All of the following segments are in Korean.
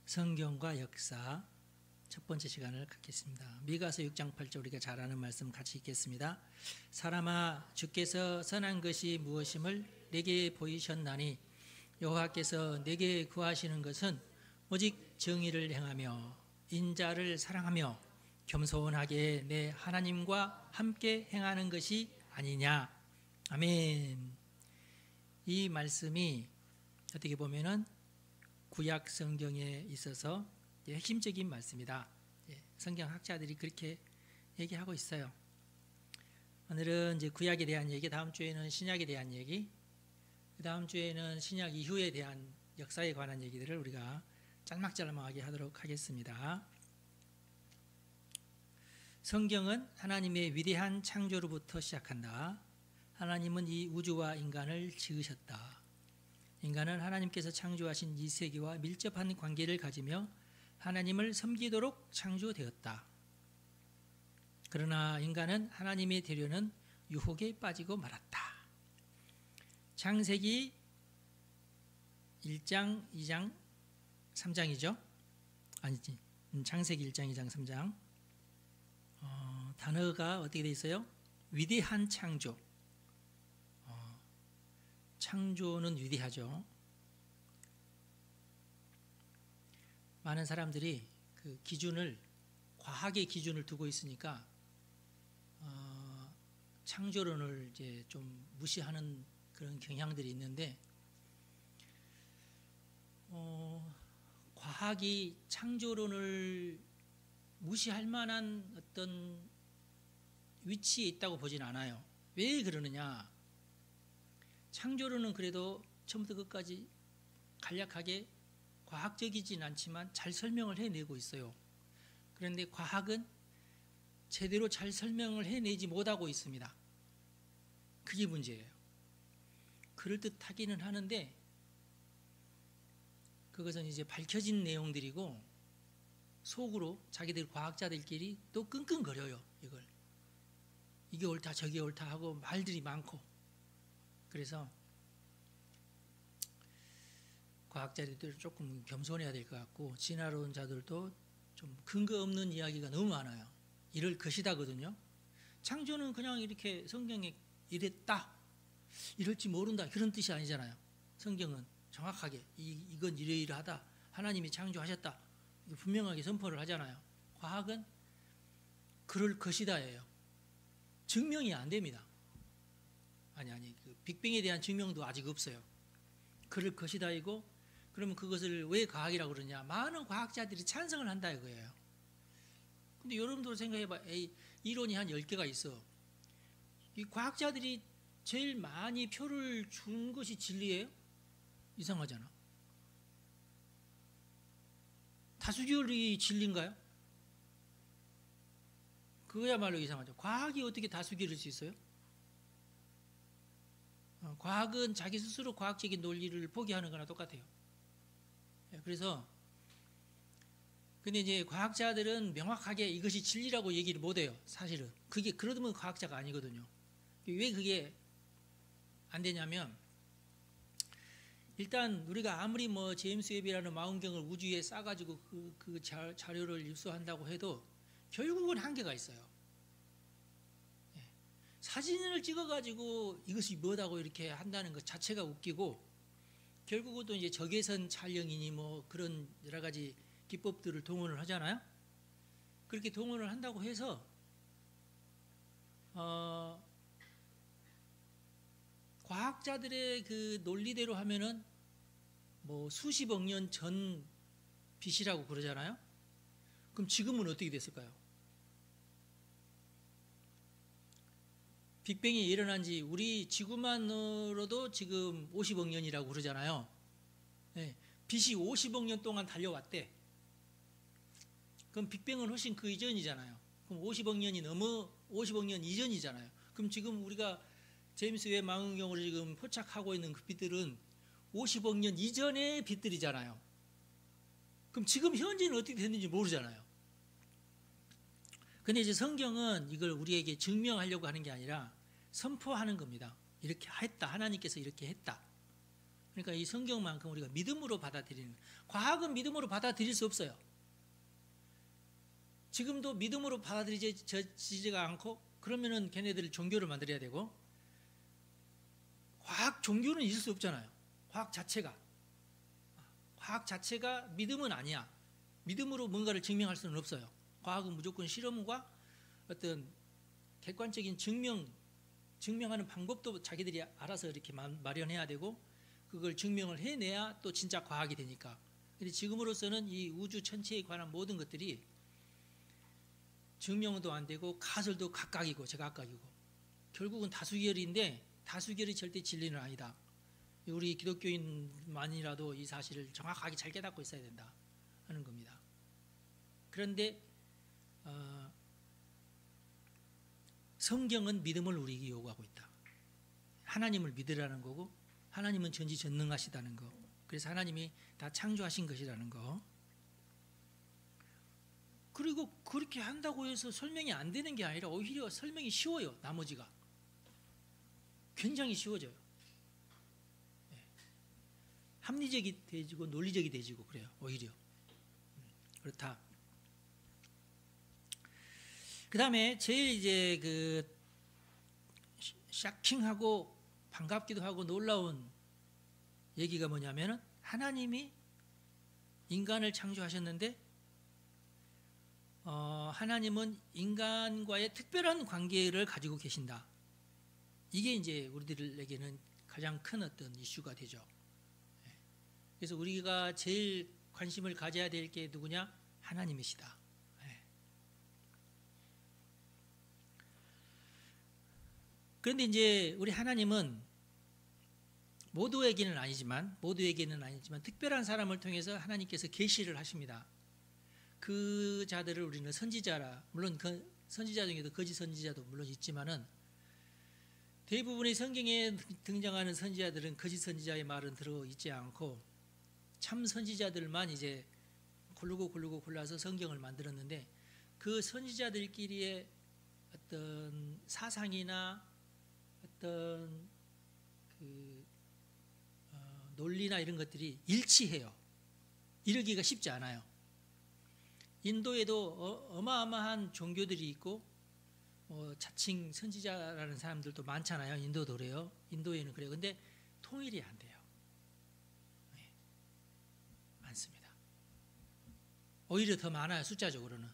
성경과 역사 첫 번째 시간을 갖겠습니다. 미가서 6장 8절 우리가 잘 아는 말씀 같이 읽겠습니다. 사람아, 주께서 선한 것이 무엇임을 내게 보이셨나니 여호와께서 내게 구하시는 것은 오직 정의를 행하며 인자를 사랑하며 겸손하게 내 하나님과 함께 행하는 것이 아니냐. 아멘. 이 말씀이 어떻게 보면은 구약 성경에 있어서 핵심적인 말씀이다. 성경 학자들이 그렇게 얘기하고 있어요. 오늘은 이제 구약에 대한 얘기, 다음 주에는 신약에 대한 얘기, 그 다음 주에는 신약 이후에 대한 역사에 관한 얘기들을 우리가 짤막짤막하게 하도록 하겠습니다. 성경은 하나님의 위대한 창조로부터 시작한다. 하나님은 이 우주와 인간을 지으셨다. 인간은 하나님께서 창조하신 이 세계와 밀접한 관계를 가지며 하나님을 섬기도록 창조되었다. 그러나 인간은 하나님의 되려는 유혹에 빠지고 말았다. 창세기 1장, 2장, 3장이죠? 아니지. 창세기 1장, 2장, 3장. 단어가 어떻게 되어 있어요? 위대한 창조. 창조는 위대하죠. 많은 사람들이 그 기준을, 과학의 기준을 두고 있으니까 창조론을 이제 좀 무시하는 그런 경향들이 있는데, 과학이 창조론을 무시할 만한 어떤 위치에 있다고 보진 않아요. 왜 그러느냐? 창조론은 그래도 처음부터 끝까지 간략하게 과학적이진 않지만 잘 설명을 해내고 있어요. 그런데 과학은 제대로 잘 설명을 해내지 못하고 있습니다. 그게 문제예요. 그럴듯하기는 하는데 그것은 이제 밝혀진 내용들이고 속으로 자기들 과학자들끼리 또 끙끙거려요. 이게 옳다 저게 옳다 하고 말들이 많고, 그래서 과학자들도 조금 겸손해야 될 것 같고 진화론 자들도 좀 근거 없는 이야기가 너무 많아요. 이럴 것이다거든요. 창조는 그냥 이렇게 성경에 이랬다, 이럴지 모른다 그런 뜻이 아니잖아요. 성경은 정확하게 이건 이러이러하다, 하나님이 창조하셨다 분명하게 선포를 하잖아요. 과학은 그럴 것이다예요. 증명이 안 됩니다. 아니 그 빅뱅에 대한 증명도 아직 없어요. 그럴 것이다이고, 그러면 그것을 왜 과학이라고 그러냐? 많은 과학자들이 찬성을 한다 이거예요. 근데 여러분들 생각해봐. 이론이 한 10개가 있어. 이 과학자들이 제일 많이 표를 준 것이 진리예요? 이상하잖아. 다수결이 진리인가요? 그거야말로 이상하죠. 과학이 어떻게 다수결일 수 있어요? 과학은 자기 스스로 과학적인 논리를 포기하는 거나 똑같아요. 그래서 근데 이제 과학자들은 명확하게 이것이 진리라고 얘기를 못해요. 사실은 그게 그러면 과학자가 아니거든요. 왜 그게 안 되냐면, 일단 우리가 아무리 뭐 제임스 웹이라는 망원경을 우주에 쏴가지고 그 자료를 입수한다고 해도 결국은 한계가 있어요. 사진을 찍어가지고 이것이 뭐다고 이렇게 한다는 것 자체가 웃기고, 결국은 또 이제 적외선 촬영이니 뭐 그런 여러 가지 기법들을 동원을 하잖아요. 그렇게 동원을 한다고 해서 과학자들의 그 논리대로 하면은 뭐 수십억 년 전 빛이라고 그러잖아요. 그럼 지금은 어떻게 됐을까요? 빅뱅이 일어난 지 우리 지구만으로도 지금 50억 년이라고 그러잖아요. 네, 빛이 50억 년 동안 달려왔대. 그럼 빅뱅은 훨씬 그 이전이잖아요. 그럼 50억 년이 넘어 50억 년 이전이잖아요. 그럼 지금 우리가 제임스 웹 망원경으로 지금 포착하고 있는 그 빛들은 50억 년 이전의 빛들이잖아요. 그럼 지금 현재는 어떻게 됐는지 모르잖아요. 근데 이제 성경은 이걸 우리에게 증명하려고 하는 게 아니라 선포하는 겁니다. 이렇게 했다. 하나님께서 이렇게 했다. 그러니까 이 성경만큼 우리가 믿음으로 받아들이는, 과학은 믿음으로 받아들일 수 없어요. 지금도 믿음으로 받아들이지가 않고, 그러면은 걔네들 종교를 만들어야 되고, 과학 종교는 있을 수 없잖아요. 과학 자체가 믿음은 아니야. 믿음으로 뭔가를 증명할 수는 없어요. 과학은 무조건 실험과 어떤 객관적인 증명하는 방법도 자기들이 알아서 이렇게 마련해야 되고, 그걸 증명을 해내야 또 진짜 과학이 되니까. 근데 지금으로서는 이 우주 전체에 관한 모든 것들이 증명도 안 되고 가설도 각각이고 제각각이고, 결국은 다수결인데 다수결이 절대 진리는 아니다. 우리 기독교인만이라도 이 사실을 정확하게 잘 깨닫고 있어야 된다 하는 겁니다. 그런데 성경은 믿음을 우리에게 요구하고 있다. 하나님을 믿으라는 거고, 하나님은 전지전능하시다는 거, 그래서 하나님이 다 창조하신 것이라는 거. 그리고 그렇게 한다고 해서 설명이 안 되는 게 아니라 오히려 설명이 쉬워요. 나머지가 굉장히 쉬워져요. 합리적이 되지고 논리적이 되지고 그래요. 오히려 그렇다. 그 다음에 제일 이제 그 샤킹하고 반갑기도 하고 놀라운 얘기가 뭐냐면은, 하나님이 인간을 창조하셨는데 하나님은 인간과의 특별한 관계를 가지고 계신다. 이게 이제 우리들에게는 가장 큰 어떤 이슈가 되죠. 그래서 우리가 제일 관심을 가져야 될 게 누구냐? 하나님이시다. 그런데 이제 우리 하나님은 모두에게는 아니지만 특별한 사람을 통해서 하나님께서 계시를 하십니다. 그 자들을 우리는 선지자라, 물론 그 선지자 중에도 거짓 선지자도 물론 있지만은, 대부분의 성경에 등장하는 선지자들은 거짓 선지자의 말은 들어있지 않고 참 선지자들만 이제 골라서 성경을 만들었는데, 그 선지자들끼리의 어떤 사상이나 어떤 그 논리나 이런 것들이 일치해요. 이루기가 쉽지 않아요. 인도에도 어마어마한 종교들이 있고 자칭 선지자라는 사람들도 많잖아요. 인도도 그래요. 인도에는 그래요. 근데 통일이 안 돼요. 네. 많습니다. 오히려 더 많아요. 숫자적으로는.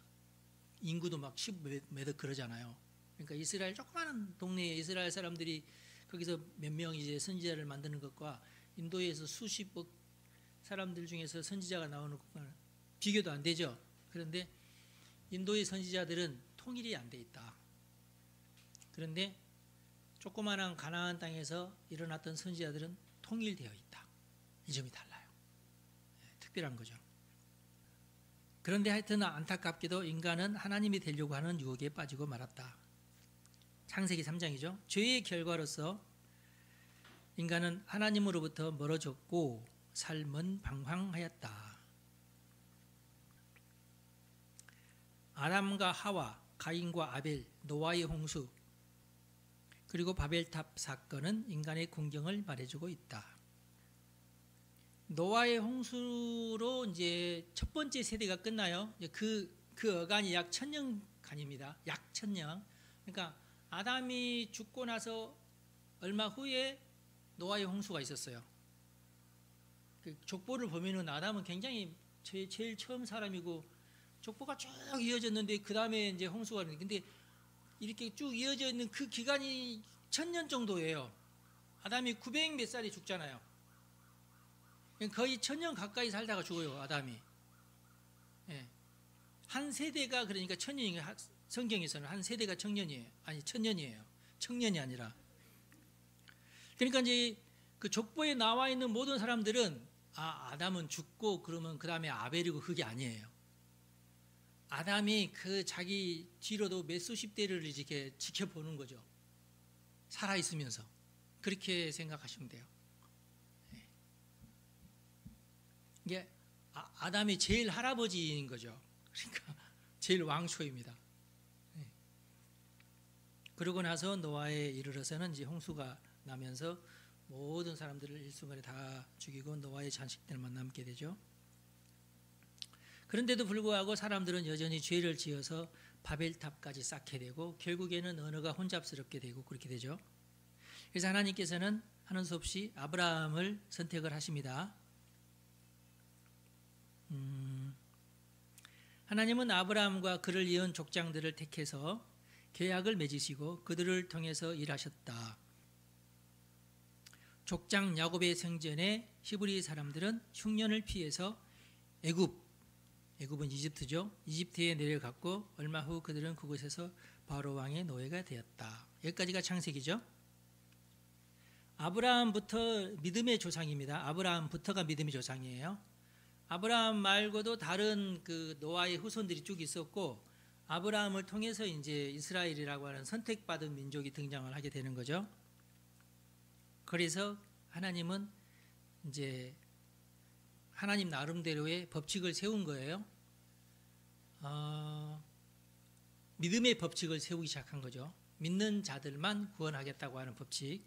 인구도 막 10몇 그러잖아요. 그러니까 이스라엘, 조그마한 동네에 이스라엘 사람들이 거기서 몇 명 이제 선지자를 만드는 것과 인도에서 수십억 사람들 중에서 선지자가 나오는 것과는 비교도 안 되죠. 그런데 인도의 선지자들은 통일이 안 돼 있다. 그런데 조그마한 가나안 땅에서 일어났던 선지자들은 통일되어 있다. 이 점이 달라요. 특별한 거죠. 그런데 하여튼 안타깝게도 인간은 하나님이 되려고 하는 유혹에 빠지고 말았다. 창세기 3장이죠. 죄의 결과로서 인간은 하나님으로부터 멀어졌고 삶은 방황하였다. 아담과 하와, 가인과 아벨, 노아의 홍수, 그리고 바벨탑 사건은 인간의 궁경을 말해주고 있다. 노아의 홍수로 이제 첫 번째 세대가 끝나요. 그 어간이 약 1000년간입니다. 약 1000년. 그러니까 아담이 죽고 나서 얼마 후에 노아의 홍수가 있었어요. 그 족보를 보면은 아담은 굉장히 제일 처음 사람이고 족보가 쭉 이어졌는데 그 다음에 이제 홍수가 있는데, 근데 이렇게 쭉 이어져 있는 그 기간이 1000년 정도예요. 아담이 900 몇 살이 죽잖아요. 거의 1000년 가까이 살다가 죽어요, 아담이. 예. 한 세대가 그러니까 1000년이에요. 성경에서는 한 세대가 1000년이에요. 아니 1000년이에요. 청년이 아니라. 그러니까 이제 그 족보에 나와 있는 모든 사람들은 아담은 죽고 그러면 그 다음에 아벨이고, 그게 아니에요. 아담이 그 자기 뒤로도 몇 수십 대를 이렇게 지켜보는 거죠. 살아 있으면서. 그렇게 생각하시면 돼요. 이게 아담이 제일 할아버지인 거죠. 그러니까 제일 왕초입니다. 그러고 나서 노아에 이르러서는 이제 홍수가 나면서 모든 사람들을 일순간에 다 죽이고 노아의 자식들만 남게 되죠. 그런데도 불구하고 사람들은 여전히 죄를 지어서 바벨탑까지 쌓게 되고 결국에는 언어가 혼잡스럽게 되고 그렇게 되죠. 그래서 하나님께서는 하는 수 없이 아브라함을 선택을 하십니다. 하나님은 아브라함과 그를 이은 족장들을 택해서 계약을 맺으시고 그들을 통해서 일하셨다. 족장 야곱의 생전에 히브리 사람들은 흉년을 피해서 애굽은 이집트죠. 이집트에 내려갔고 얼마 후 그들은 그곳에서 바로 왕의 노예가 되었다. 여기까지가 창세기죠. 아브라함부터 믿음의 조상입니다. 아브라함부터가 믿음의 조상이에요. 아브라함 말고도 다른 그 노아의 후손들이 쭉 있었고 아브라함을 통해서 이제 이스라엘이라고 하는 선택받은 민족이 등장을 하게 되는 거죠. 그래서 하나님은 이제 하나님 나름대로의 법칙을 세운 거예요. 믿음의 법칙을 세우기 시작한 거죠. 믿는 자들만 구원하겠다고 하는 법칙.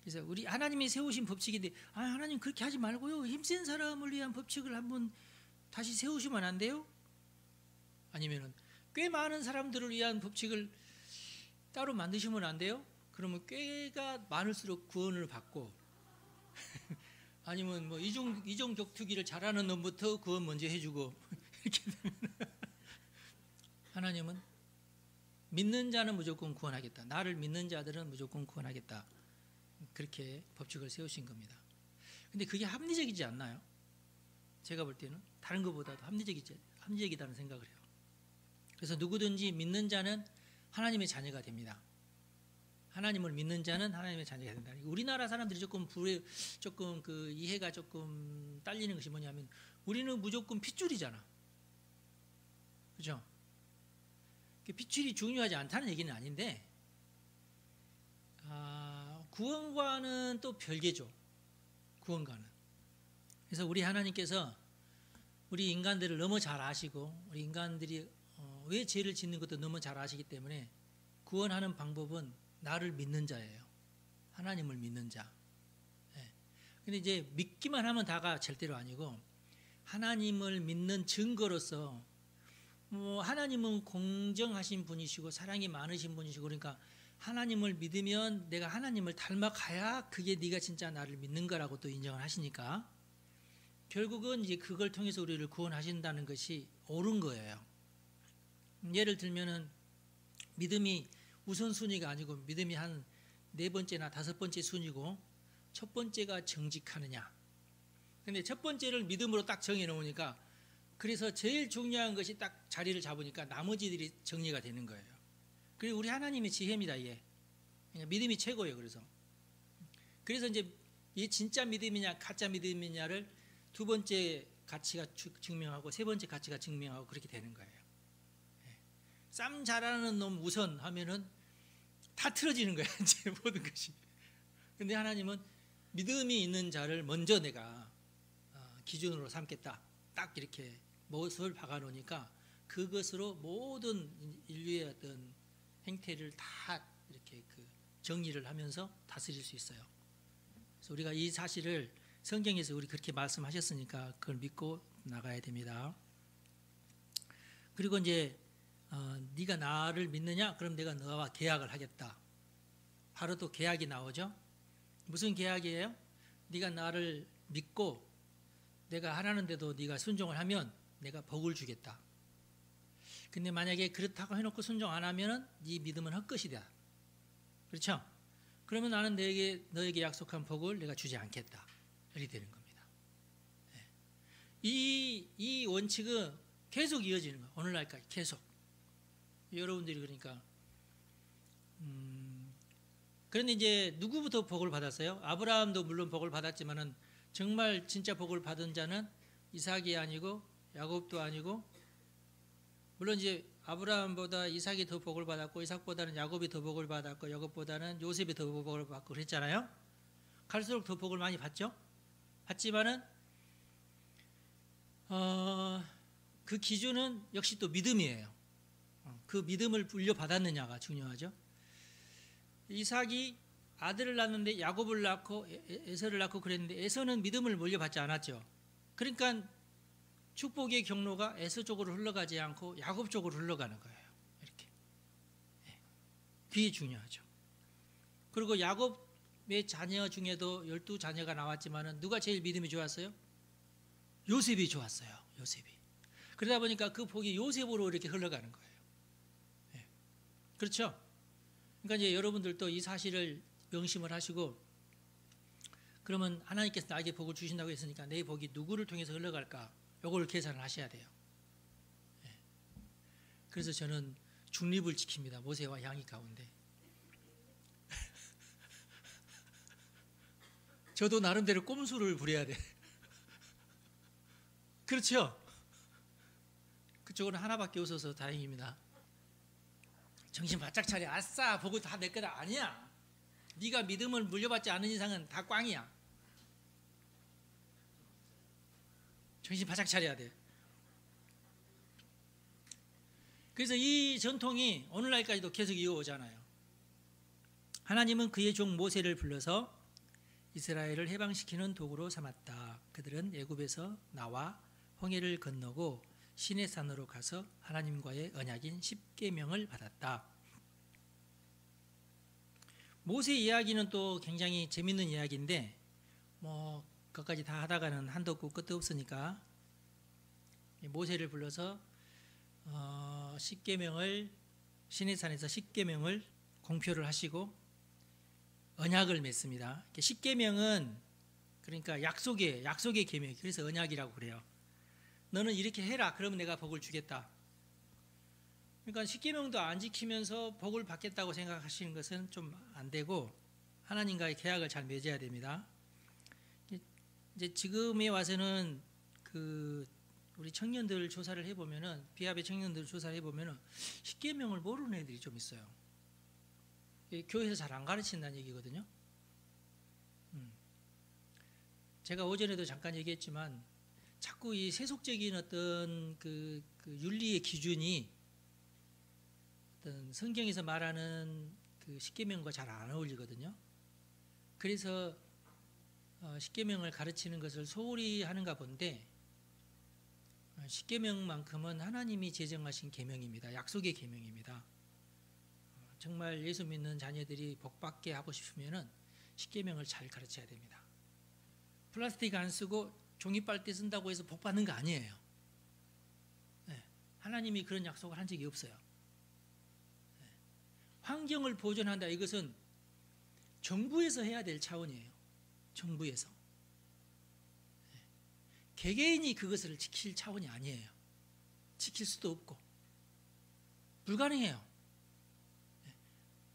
그래서 우리 하나님이 세우신 법칙인데 하나님 그렇게 하지 말고요. 힘센 사람을 위한 법칙을 한번 다시 세우시면 안 돼요? 아니면은 꽤 많은 사람들을 위한 법칙을 따로 만드시면 안 돼요? 그러면 꾀가 많을수록 구원을 받고 아니면 뭐 이종 격투기를 잘하는 놈부터 구원 먼저 해주고 이렇게 되면 하나님은 믿는 자는 무조건 구원하겠다. 나를 믿는 자들은 무조건 구원하겠다. 그렇게 법칙을 세우신 겁니다. 근데 그게 합리적이지 않나요? 제가 볼 때는 다른 것보다도 합리적이다는 생각을 해요. 그래서 누구든지 믿는 자는 하나님의 자녀가 됩니다. 하나님을 믿는 자는 하나님의 자녀가 된다. 우리나라 사람들이 조금 그 이해가 조금 딸리는 것이 뭐냐면 우리는 무조건 핏줄이잖아. 그죠? 핏줄이 중요하지 않다는 얘기는 아닌데 구원과는 또 별개죠. 구원과는. 그래서 우리 하나님께서 우리 인간들을 너무 잘 아시고 우리 인간들이 왜 죄를 짓는 것도 너무 잘 아시기 때문에 구원하는 방법은 나를 믿는 자예요. 하나님을 믿는 자. 근데 이제 믿기만 하면 다가 절대로 아니고 하나님을 믿는 증거로서 하나님은 공정하신 분이시고 사랑이 많으신 분이시고 그러니까 하나님을 믿으면 내가 하나님을 닮아가야 그게 네가 진짜 나를 믿는 거라고 또 인정을 하시니까 결국은 이제 그걸 통해서 우리를 구원하신다는 것이 옳은 거예요. 예를 들면은 믿음이 우선순위가 아니고 믿음이 한 4번째나 5번째 순위고 첫 번째가 정직하느냐. 근데 첫 번째를 믿음으로 딱 정해 놓으니까 그래서 제일 중요한 것이 딱 자리를 잡으니까 나머지들이 정리가 되는 거예요. 그리고 우리 하나님의 지혜입니다. 이게 믿음이 최고예요. 그래서 이제 이 진짜 믿음이냐 가짜 믿음이냐를 두 번째 가치가 증명하고 세 번째 가치가 증명하고 그렇게 되는 거예요. 쌈 잘하는 놈 우선 하면은 다 틀어지는 거야. 이제 모든 것이. 근데 하나님은 믿음이 있는 자를 먼저 내가 기준으로 삼겠다. 딱 이렇게 못을 박아 놓으니까 그것으로 모든 인류의 어떤 행태를 다 이렇게 정리를 하면서 다스릴 수 있어요. 그래서 우리가 이 사실을 성경에서 우리 그렇게 말씀하셨으니까 그걸 믿고 나가야 됩니다. 그리고 이제 네가 나를 믿느냐? 그럼 내가 너와 계약을 하겠다. 바로 또 계약이 나오죠. 무슨 계약이에요? 네가 나를 믿고 내가 하라는데도 네가 순종을 하면 내가 복을 주겠다. 근데 만약에 그렇다고 해놓고 순종 안 하면은 네 믿음은 헛것이다. 그렇죠? 그러면 나는 너에게 약속한 복을 내가 주지 않겠다. 이렇게 되는 겁니다. 이 원칙은 계속 이어지는 거예요. 오늘날까지 계속. 여러분들이 그러니까 그런데 이제 누구부터 복을 받았어요? 아브라함도 물론 복을 받았지만은 정말 진짜 복을 받은 자는 이삭이 아니고 야곱도 아니고 물론 이제 아브라함보다 이삭이 더 복을 받았고 이삭보다는 야곱이 더 복을 받았고 야곱보다는 요셉이 더 복을 받고 그랬잖아요. 갈수록 더 복을 많이 받죠. 받지만은 그 기준은 역시 또 믿음이에요. 그 믿음을 물려받았느냐가 중요하죠. 이삭이 아들을 낳는데 야곱을 낳고 에서를 낳고 그랬는데 에서는 믿음을 물려받지 않았죠. 그러니까 축복의 경로가 에서 쪽으로 흘러가지 않고 야곱 쪽으로 흘러가는 거예요. 이렇게. 그게 중요하죠. 그리고 야곱의 자녀 중에도 12자녀가 나왔지만은 누가 제일 믿음이 좋았어요? 요셉이 좋았어요. 요셉이. 그러다 보니까 그 복이 요셉으로 이렇게 흘러가는 거예요. 그렇죠? 그러니까 이제 여러분들도 이 사실을 명심을 하시고, 그러면 하나님께서 나에게 복을 주신다고 했으니까 내 복이 누구를 통해서 흘러갈까? 요걸 계산을 하셔야 돼요. 그래서 저는 중립을 지킵니다. 모세와 양이 가운데. 저도 나름대로 꼼수를 부려야 돼. 그렇죠? 그쪽은 하나밖에 없어서 다행입니다. 정신 바짝 차려. 아싸, 복을 다 내 거다. 아니야. 네가 믿음을 물려받지 않은 이상은 다 꽝이야. 정신 바짝 차려야 돼. 그래서 이 전통이 오늘날까지도 계속 이어오잖아요. 하나님은 그의 종 모세를 불러서 이스라엘을 해방시키는 도구로 삼았다. 그들은 애굽에서 나와 홍해를 건너고 시내산으로 가서 하나님과의 언약인 십계명을 받았다. 모세 이야기는 또 굉장히 재밌는 이야기인데 뭐 그것까지 다 하다가는 한도 없고 끝도 없으니까 모세를 불러서 십계명을 시내산에서 십계명을 공표를 하시고 언약을 맺습니다. 십계명은 그러니까 약속의 계명, 그래서 언약이라고 그래요. 너는 이렇게 해라. 그러면 내가 복을 주겠다. 그러니까 십계명도 안 지키면서 복을 받겠다고 생각하시는 것은 좀 안 되고 하나님과의 계약을 잘 맺어야 됩니다. 이제 지금에 와서는 그 우리 청년들 조사를 해보면은 비합의 청년들 조사를 해보면은 십계명을 모르는 애들이 좀 있어요. 교회에서 잘 안 가르친다는 얘기거든요. 제가 오전에도 잠깐 얘기했지만 자꾸 이 세속적인 어떤 그 윤리의 기준이 어떤 성경에서 말하는 그 십계명과 잘 안 어울리거든요. 그래서 십계명을 가르치는 것을 소홀히 하는가 본데 십계명만큼은 하나님이 제정하신 계명입니다. 약속의 계명입니다. 정말 예수 믿는 자녀들이 복받게 하고 싶으면은 십계명을 잘 가르쳐야 됩니다. 플라스틱 안 쓰고 종이 빨대 쓴다고 해서 복받는 거 아니에요. 하나님이 그런 약속을 한 적이 없어요. 환경을 보존한다, 이것은 정부에서 해야 될 차원이에요. 정부에서. 개개인이 그것을 지킬 차원이 아니에요. 지킬 수도 없고 불가능해요.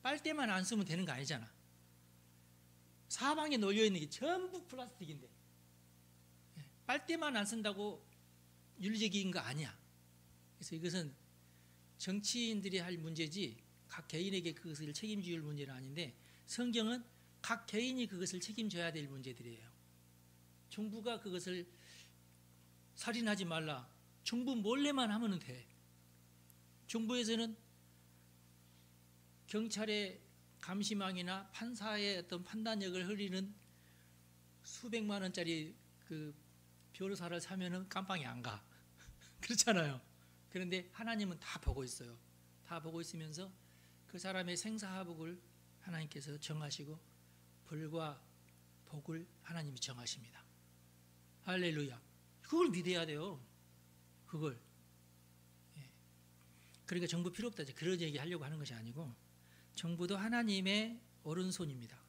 빨대만 안 쓰면 되는 거 아니잖아. 사방에 널려 있는 게 전부 플라스틱인데 빨대만 안 쓴다고 윤리적인 거 아니야. 그래서 이것은 정치인들이 할 문제지 각 개인에게 그것을 책임질 문제는 아닌데 성경은 각 개인이 그것을 책임져야 될 문제들이에요. 정부가 그것을 살인하지 말라. 정부 몰래만 하면 돼. 정부에서는 경찰의 감시망이나 판사의 어떤 판단력을 흐리는 수백만 원짜리 그 변호사를 사면은 깜빵이 안 가. 그렇잖아요. 그런데 하나님은 다 보고 있어요. 다 보고 있으면서 그 사람의 생사화복을 하나님께서 정하시고 벌과 복을 하나님이 정하십니다. 할렐루야. 그걸 믿어야 돼요. 그걸. 그러니까 정부 필요 없다. 그런 얘기 하려고 하는 것이 아니고 정부도 하나님의 오른손입니다.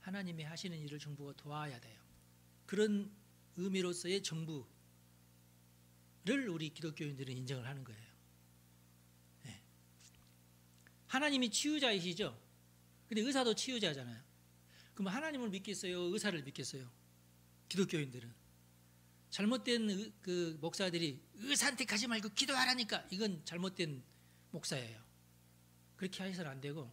하나님이 하시는 일을 정부가 도와야 돼요. 그런 의미로서의 정부를 우리 기독교인들은 인정을 하는 거예요. 하나님이 치유자이시죠? 근데 의사도 치유자잖아요. 그럼 하나님을 믿겠어요? 의사를 믿겠어요? 기독교인들은. 잘못된 그 목사들이 의사한테 가지 말고 기도하라니까, 이건 잘못된 목사예요. 그렇게 해서는 안 되고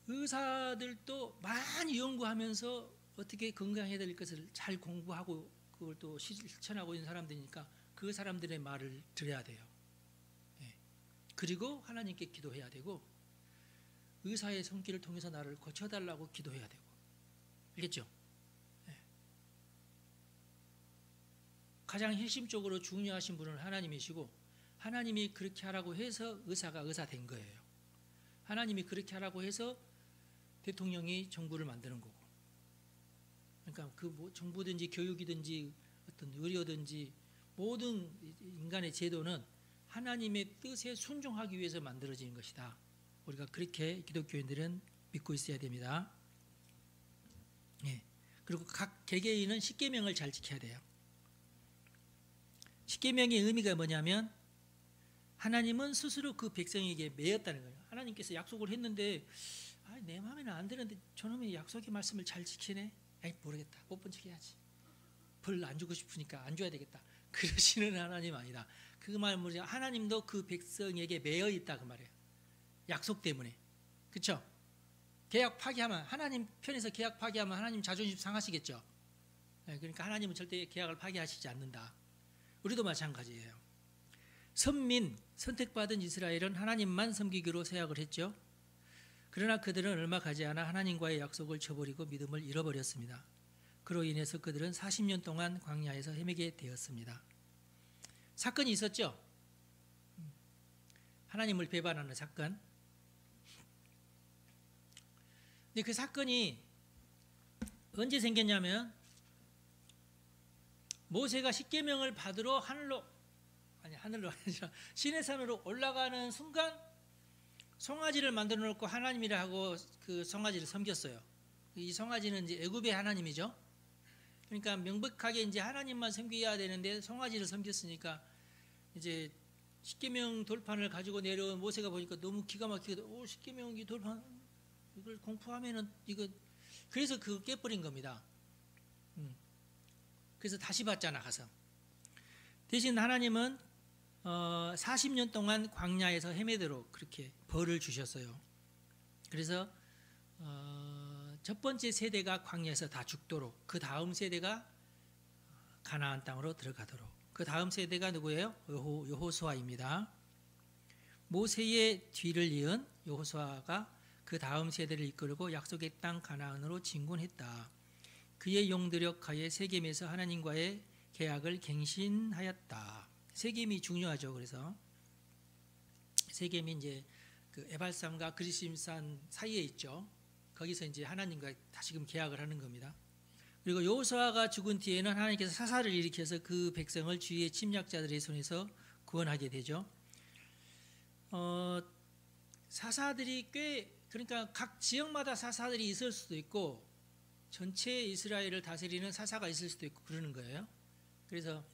의사들도 많이 연구하면서 어떻게 건강해야 될 것을 잘 공부하고 그걸 또 실천하고 있는 사람들이니까 그 사람들의 말을 들어야 돼요. 그리고 하나님께 기도해야 되고 의사의 손길을 통해서 나를 고쳐달라고 기도해야 되고, 알겠죠? 네. 가장 핵심적으로 중요하신 분은 하나님이시고, 하나님이 그렇게 하라고 해서 의사가 의사 된 거예요. 하나님이 그렇게 하라고 해서 대통령이 정부를 만드는 거고, 그러니까 그 뭐 정부든지 교육이든지 어떤 의료든지 모든 인간의 제도는 하나님의 뜻에 순종하기 위해서 만들어진 것이다. 우리가 그렇게 기독교인들은 믿고 있어야 됩니다. 예. 그리고 각 개개인은 십계명을 잘 지켜야 돼요. 십계명의 의미가 뭐냐면 하나님은 스스로 그 백성에게 매였다는 거예요. 하나님께서 약속을 했는데 내 마음에는 안 되는데 저놈이 약속의 말씀을 잘 지키네. 에이, 모르겠다. 못 본 척 해야지. 벌 안 주고 싶으니까 안 줘야 되겠다. 그러시는 하나님 아니다. 그 말 뭐냐? 하나님도 그 백성에게 매여 있다 그 말이에요. 약속 때문에. 그렇죠? 계약 파기하면, 하나님 편에서 계약 파기하면 하나님 자존심 상하시겠죠. 그러니까 하나님은 절대 계약을 파기하시지 않는다. 우리도 마찬가지예요. 선민, 선택받은 이스라엘은 하나님만 섬기기로 서약을 했죠. 그러나 그들은 얼마 가지 않아 하나님과의 약속을 저버리고 믿음을 잃어버렸습니다. 그로 인해서 그들은 40년 동안 광야에서 헤매게 되었습니다. 사건이 있었죠. 하나님을 배반하는 사건. 근데 그 사건이 언제 생겼냐면 모세가 십계명을 받으러 하늘로 아니라 시내산으로 올라가는 순간 송아지를 만들어 놓고 하나님이라 하고 그 송아지를 섬겼어요. 이 송아지는 이제 애굽의 하나님이죠. 그러니까 명백하게 이제 하나님만 섬겨야 되는데 송아지를 섬겼으니까 이제 십계명 돌판을 가지고 내려온 모세가 보니까 너무 기가 막히게 십계명 이 돌판 이걸 공포하면은 이거 그래서 그거 깨버린 겁니다. 그래서 다시 받잖아 가서. 대신 하나님은 40년 동안 광야에서 헤매도록 그렇게 벌을 주셨어요. 그래서 첫 번째 세대가 광야에서 다 죽도록, 그 다음 세대가 가나안 땅으로 들어가도록. 그 다음 세대가 누구예요? 여호수아입니다. 모세의 뒤를 이은 여호수아가 그 다음 세대를 이끌고 약속의 땅 가나안으로 진군했다. 그의 용도력 하에 세겜에서 하나님과의 계약을 갱신하였다. 세겜이 중요하죠. 그래서 세겜이 이제 그 에발산과 그리심산 사이에 있죠. 거기서 이제 하나님과 다시금 계약을 하는 겁니다. 그리고 여호수아가 죽은 뒤에는 하나님께서 사사를 일으켜서 그 백성을 주위의 침략자들의 손에서 구원하게 되죠. 사사들이 그러니까 각 지역마다 사사들이 있을 수도 있고 전체 이스라엘을 다스리는 사사가 있을 수도 있고 그러는 거예요. 그래서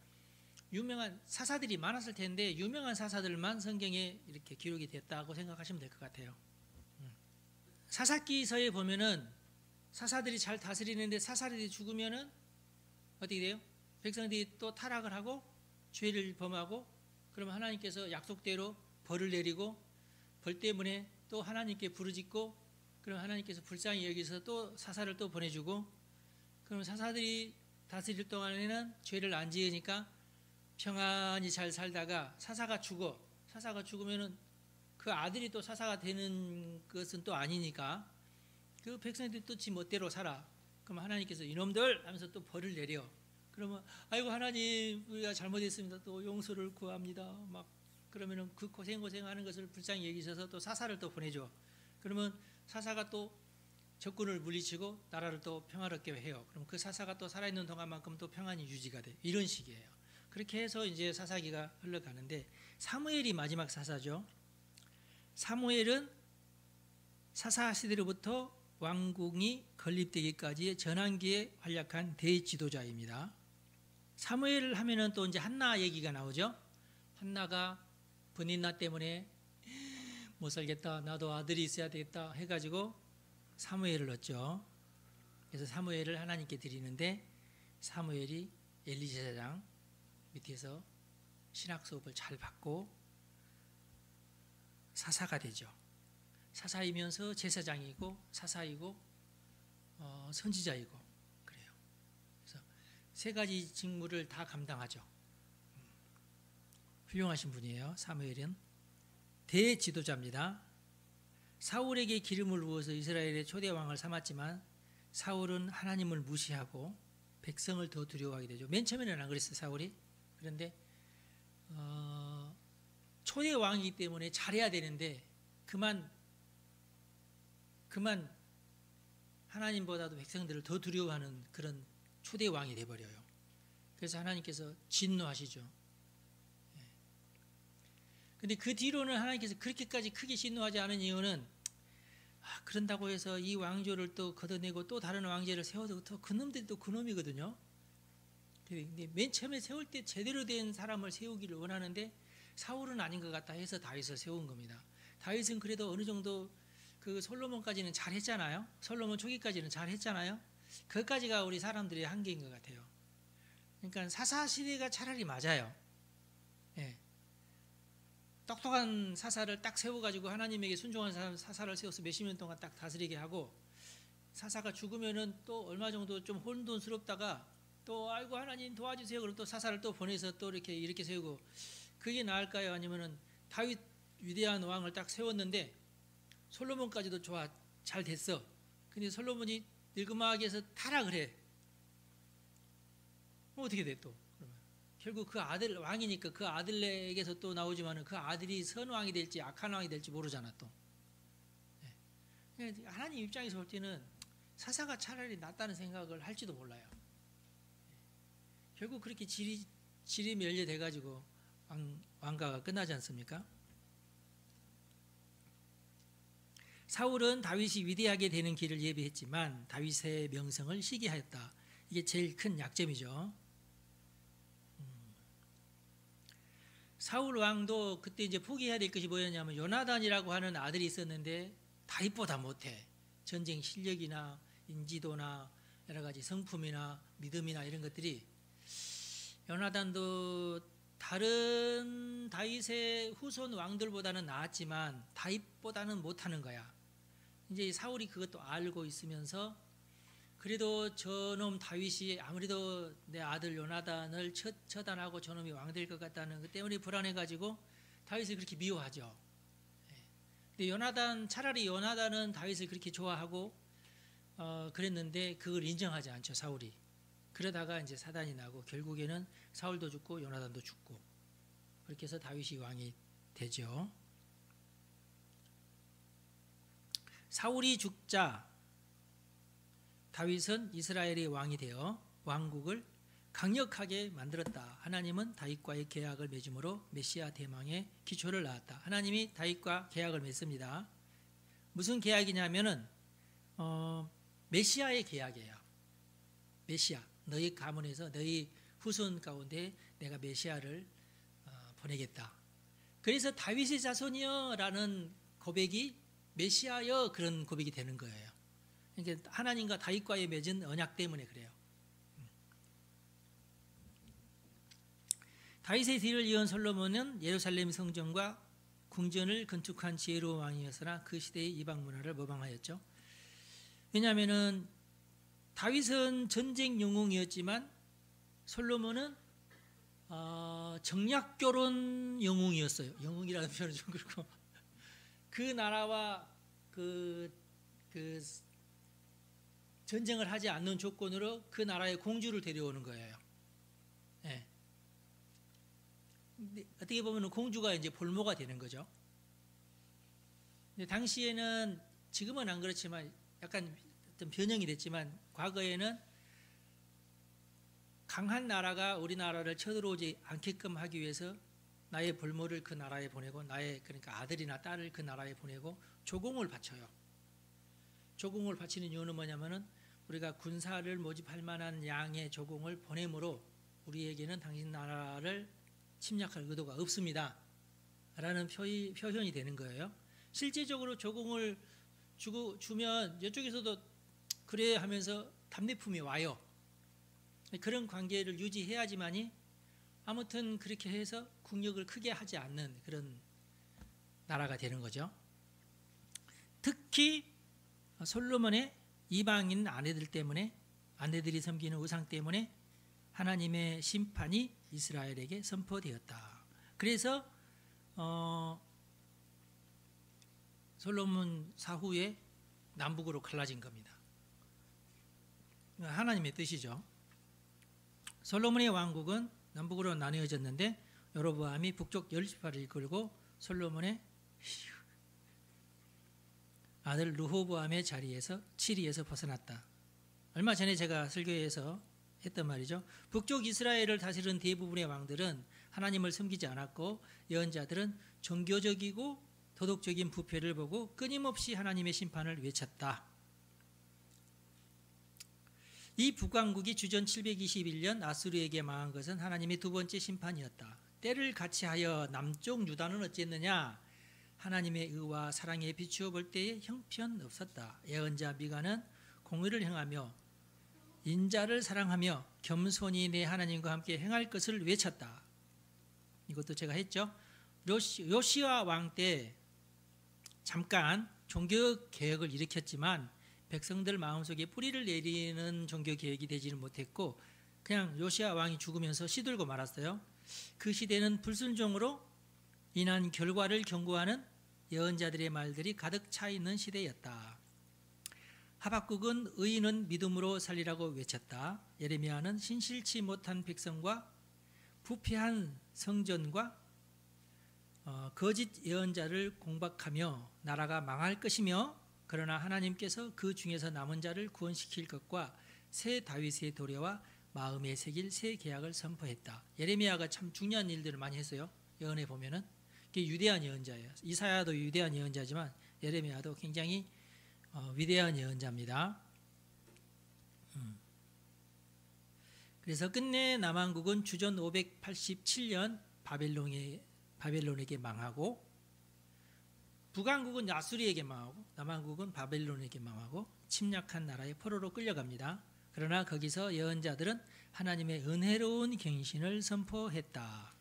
유명한 사사들이 많았을 텐데 유명한 사사들만 성경에 이렇게 기록이 됐다고 생각하시면 될 것 같아요. 사사기서에 보면은 사사들이 잘 다스리는데 사사들이 죽으면은 어떻게 돼요? 백성들이 또 타락을 하고 죄를 범하고 그러면 하나님께서 약속대로 벌을 내리고 벌 때문에 또 하나님께 부르짖고 그럼 하나님께서 불쌍히 여기서 또 사사를 또 보내주고 그럼 사사들이 다스릴 동안에는 죄를 안 지으니까 평안히 잘 살다가 사사가 죽으면은 그 아들이 또 사사가 되는 것은 또 아니니까 그 백성들이 또 지 멋대로 살아. 그럼 하나님께서 이놈들 하면서 또 벌을 내려. 그러면 아이고 하나님 우리가 잘못했습니다. 또 용서를 구합니다. 막 그러면은 그 고생하는 것을 불쌍히 여기셔서 또 사사를 또 보내줘. 그러면 사사가 또 적군을 물리치고 나라를 또 평화롭게 해요. 그럼 그 사사가 또 살아있는 동안만큼 또 평안이 유지가 돼. 이런 식이에요. 그렇게 해서 이제 사사기가 흘러가는데 사무엘이 마지막 사사죠. 사무엘은 사사 시대로부터 왕궁이 건립되기까지의 전환기에 활약한 대지도자입니다. 사무엘을 하면은 또 이제 한나 얘기가 나오죠. 한나가 분인나 때문에 못 살겠다. 나도 아들이 있어야 되겠다 해가지고 사무엘을 얻죠. 그래서 사무엘을 하나님께 드리는데 사무엘이 엘리제사장 밑에서 신학 수업을 잘 받고 사사가 되죠. 사사이면서 제사장이고 사사이고 선지자이고 그래요. 그래서 세 가지 직무를 다 감당하죠. 훌륭하신 분이에요. 사무엘은 대지도자입니다. 사울에게 기름을 부어서 이스라엘의 초대 왕을 삼았지만 사울은 하나님을 무시하고 백성을 더 두려워하게 되죠. 맨 처음에는 안 그랬어요, 사울이. 그런데 초대 왕이기 때문에 잘해야 되는데 그만 하나님보다도 백성들을 더 두려워하는 그런 초대 왕이 돼버려요. 그래서 하나님께서 진노하시죠. 근데 그 뒤로는 하나님께서 그렇게까지 크게 진노하지 않은 이유는 그런다고 해서 이 왕조를 또 걷어내고 또 다른 왕제를 세워도 또 그놈들이 또 그놈이거든요. 근데 맨 처음에 세울 때 제대로 된 사람을 세우기를 원하는데 사울은 아닌 것 같다 해서 다윗을 세운 겁니다. 다윗은 그래도 어느 정도 그 솔로몬까지는 잘했잖아요. 솔로몬 초기까지는 잘했잖아요. 그것까지가 우리 사람들의 한계인 것 같아요. 그러니까 사사시대가 차라리 맞아요. 예. 똑똑한 사사를 딱 세워가지고 하나님에게 순종한 사사를 세워서 몇십 년 동안 딱 다스리게 하고 사사가 죽으면은 또 얼마 정도 좀 혼돈스럽다가 또 아이고 하나님 도와주세요. 그럼 또 사사를 또 보내서 또 이렇게 세우고 그게 나을까요? 아니면은 다윗 위대한 왕을 딱 세웠는데 솔로몬까지도 잘 됐어. 근데 솔로몬이 늙음하게 해서 타락을 해. 어떻게 돼 또? 그러면 결국 그 아들 왕이니까 그 아들에게서 또 나오지만은 그 아들이 선왕이 될지 악한 왕이 될지 모르잖아 또. 하나님 입장에서 볼 때는 사사가 차라리 낫다는 생각을 할지도 몰라요. 결국 그렇게 질이 멸려돼 가지고 왕가가 끝나지 않습니까? 사울은 다윗이 위대하게 되는 길을 예비했지만 다윗의 명성을 시기하였다. 이게 제일 큰 약점이죠. 사울 왕도 그때 이제 포기해야 될 것이 뭐였냐면 요나단이라고 하는 아들이 있었는데 다윗보다 못해. 전쟁 실력이나 인지도나 여러 가지 성품이나 믿음이나 이런 것들이 요나단도 다른 다윗의 후손 왕들보다는 나았지만 다윗보다는 못하는 거야. 이제 사울이 그것도 알고 있으면서 그래도 저놈 다윗이 아무래도 내 아들 요나단을 처단하고 저놈이 왕 될 것 같다는 것 때문에 불안해가지고 다윗을 그렇게 미워하죠. 근데 차라리 요나단은 다윗을 그렇게 좋아하고 그랬는데 그걸 인정하지 않죠, 사울이. 그러다가 이제 사단이 나고 결국에는 사울도 죽고 요나단도 죽고 그렇게 해서 다윗이 왕이 되죠. 사울이 죽자 다윗은 이스라엘의 왕이 되어 왕국을 강력하게 만들었다. 하나님은 다윗과의 계약을 맺음으로 메시아 대망의 기초를 낳았다. 하나님이 다윗과 계약을 맺습니다. 무슨 계약이냐면은 메시아의 계약이에요. 메시아, 너희 가문에서 너희 후손 가운데 내가 메시아를 보내겠다. 그래서 다윗의 자손이여라는 고백이 메시아여 그런 고백이 되는 거예요. 그러니까 하나님과 다윗과의 맺은 언약 때문에 그래요. 다윗의 뒤를 이은 솔로몬은 예루살렘 성전과 궁전을 건축한 지혜로운 왕이었으나 그 시대의 이방 문화를 모방하였죠. 왜냐하면은 다윗은 전쟁 영웅이었지만 솔로몬은 정략결혼 영웅이었어요. 영웅이라는 표현은 좀 그렇고 그 나라와 그 전쟁을 하지 않는 조건으로 그 나라의 공주를 데려오는 거예요. 네. 어떻게 보면 공주가 이제 볼모가 되는 거죠. 근데 당시에는 지금은 안 그렇지만 약간 좀 변형이 됐지만 과거에는 강한 나라가 우리나라를 쳐들어오지 않게끔 하기 위해서 나의 볼모를 그 나라에 보내고 나의 그러니까 아들이나 딸을 그 나라에 보내고 조공을 바쳐요. 조공을 바치는 이유는 뭐냐면은 우리가 군사를 모집할 만한 양의 조공을 보내므로 우리에게는 당신 나라를 침략할 의도가 없습니다. 라는 표현이 되는 거예요. 실제적으로 조공을 주면 이쪽에서도 그래 하면서 답례품이 와요. 그런 관계를 유지해야지만이 아무튼 그렇게 해서 국력을 크게 하지 않는 그런 나라가 되는 거죠. 특히 솔로몬의 이방인 아내들이 섬기는 우상 때문에 하나님의 심판이 이스라엘에게 선포되었다. 그래서 솔로몬 사후에 남북으로 갈라진 겁니다. 하나님의 뜻이죠. 솔로몬의 왕국은 남북으로 나뉘어졌는데 여로보암이 북쪽 열지파를 이끌고 솔로몬의 아들 르호보암의 자리에서 치리에서 벗어났다. 얼마 전에 제가 설교에서 했던 말이죠. 북쪽 이스라엘을 다스리는 대부분의 왕들은 하나님을 섬기지 않았고 예언자들은 종교적이고 도덕적인 부패를 보고 끊임없이 하나님의 심판을 외쳤다. 이 북왕국이 주전 721년 아수르에게 망한 것은 하나님의 두 번째 심판이었다. 때를 같이하여 남쪽 유다는 어찌했느냐? 하나님의 의와 사랑에 비추어 볼 때에 형편없었다. 예언자 미가는 공의를 행하며 인자를 사랑하며 겸손히 내 하나님과 함께 행할 것을 외쳤다. 이것도 제가 했죠. 요시야 왕 때 잠깐 종교 개혁을 일으켰지만 백성들 마음속에 뿌리를 내리는 종교 개혁이 되지는 못했고 그냥 요시야 왕이 죽으면서 시들고 말았어요. 그 시대는 불순종으로 인한 결과를 경고하는 예언자들의 말들이 가득 차 있는 시대였다. 하박국은 의인은 믿음으로 살리라고 외쳤다. 예레미야는 신실치 못한 백성과 부패한 성전과 거짓 예언자를 공박하며 나라가 망할 것이며 그러나 하나님께서 그 중에서 남은 자를 구원시킬 것과 새 다윗의 도래와 마음에 새길 새 계약을 선포했다. 예레미야가 참 중요한 일들을 많이 했어요. 예언에 보면은 그게 위대한 예언자예요. 이사야도 위대한 예언자지만 예레미야도 굉장히 위대한 예언자입니다. 그래서 끝내 남한국은 주전 587년 바벨론에게 망하고 북왕국은 아수리에게 망하고 남한국은 바벨론에게 망하고 침략한 나라의 포로로 끌려갑니다. 그러나 거기서 예언자들은 하나님의 은혜로운 경신을 선포했다.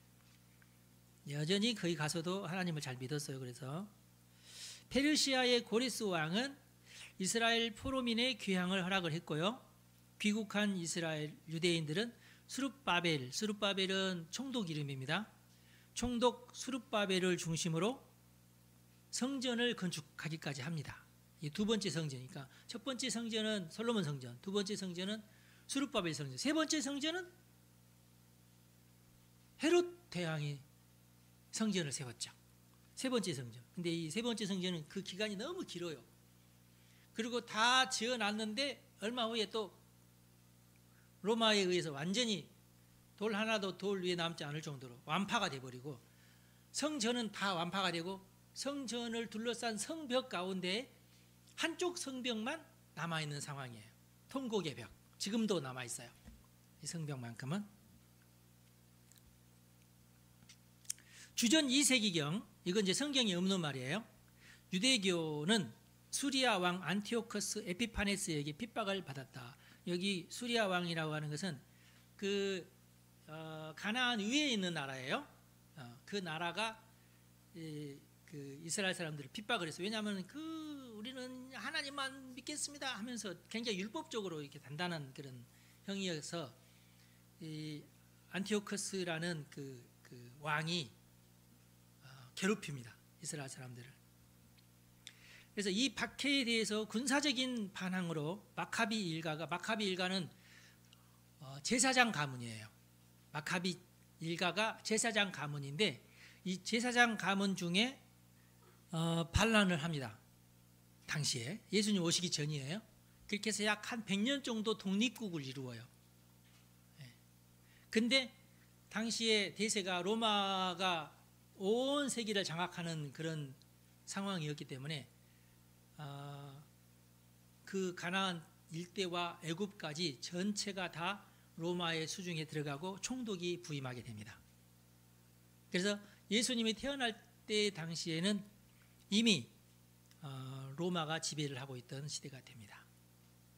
여전히 거기 가서도 하나님을 잘 믿었어요. 그래서 페르시아의 고레스 왕은 이스라엘 포로민의 귀향을 허락을 했고요. 귀국한 이스라엘 유대인들은 수룹바벨은 총독 이름입니다. 총독 수룹바벨을 중심으로 성전을 건축하기까지 합니다. 이 두 번째 성전이니까 첫 번째 성전은 솔로몬 성전, 두 번째 성전은 수룹바벨 성전, 세 번째 성전은 헤롯 대왕이 성전을 세웠죠. 세 번째 성전. 근데 이 세 번째 성전은 그 기간이 너무 길어요. 그리고 다 지어놨는데 얼마 후에 또 로마에 의해서 완전히 돌 하나도 돌 위에 남지 않을 정도로 완파가 돼버리고 성전은 다 완파가 되고 성전을 둘러싼 성벽 가운데 한쪽 성벽만 남아있는 상황이에요. 통곡의 벽. 지금도 남아있어요. 이 성벽만큼은. 주전 2세기경, 이건 이제 성경에 없는 말이에요. 유대교는 수리아 왕 안티오커스 에피파네스에게 핍박을 받았다. 여기 수리아 왕이라고 하는 것은 가나안 위에 있는 나라예요. 그 나라가 그 이스라엘 사람들을 핍박을 했어요. 왜냐하면 우리는 하나님만 믿겠습니다 하면서 굉장히 율법적으로 이렇게 단단한 그런 형이어서 이 안티오커스라는 그 왕이 괴롭힙니다. 이스라엘 사람들을. 그래서 이 박해에 대해서 군사적인 반항으로 마카비 일가는 제사장 가문이에요. 마카비 일가가 제사장 가문인데 이 제사장 가문 중에 반란을 합니다. 당시에 예수님 오시기 전이에요. 그렇게 해서 약 한 100년 정도 독립국을 이루어요. 근데 당시에 대세가 로마가 온 세계를 장악하는 그런 상황이었기 때문에 그 가나안 일대와 애굽까지 전체가 다 로마의 수중에 들어가고 총독이 부임하게 됩니다. 그래서 예수님이 태어날 때 당시에는 이미 로마가 지배를 하고 있던 시대가 됩니다.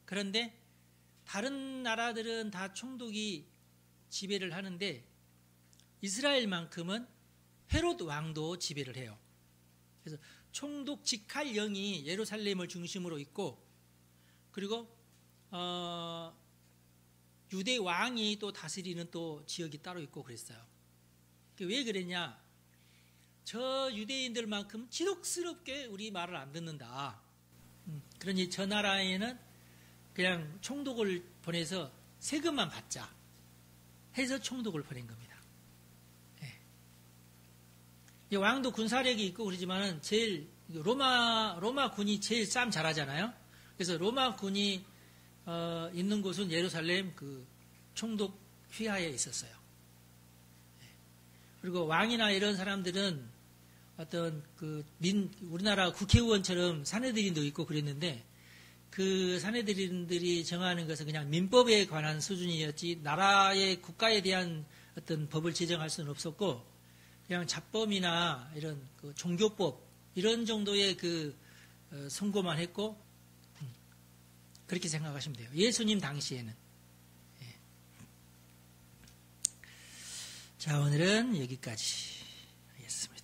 그런데 다른 나라들은 다 총독이 지배를 하는데 이스라엘만큼은 헤롯 왕도 지배를 해요. 그래서 총독 직할령이 예루살렘을 중심으로 있고 그리고 유대 왕이 또 다스리는 또 지역이 따로 있고 그랬어요. 왜 그랬냐? 저 유대인들만큼 지독스럽게 우리 말을 안 듣는다. 그러니 저 나라에는 그냥 총독을 보내서 세금만 받자 해서 총독을 보낸 겁니다. 예. 왕도 군사력이 있고 그러지만은 제일 로마 군이 제일 싸움 잘하잖아요. 그래서 로마 군이 있는 곳은 예루살렘 그 총독 휘하에 있었어요. 예. 그리고 왕이나 이런 사람들은 어떤 우리나라 국회의원처럼 사내들인도 있고 그랬는데 그 사내들인들이 정하는 것은 그냥 민법에 관한 수준이었지 나라의 국가에 대한 어떤 법을 제정할 수는 없었고 그냥 잡범이나 이런 그 종교법 이런 정도의 선고만 했고 그렇게 생각하시면 돼요. 예수님 당시에는. 예. 자, 오늘은 여기까지 하겠습니다.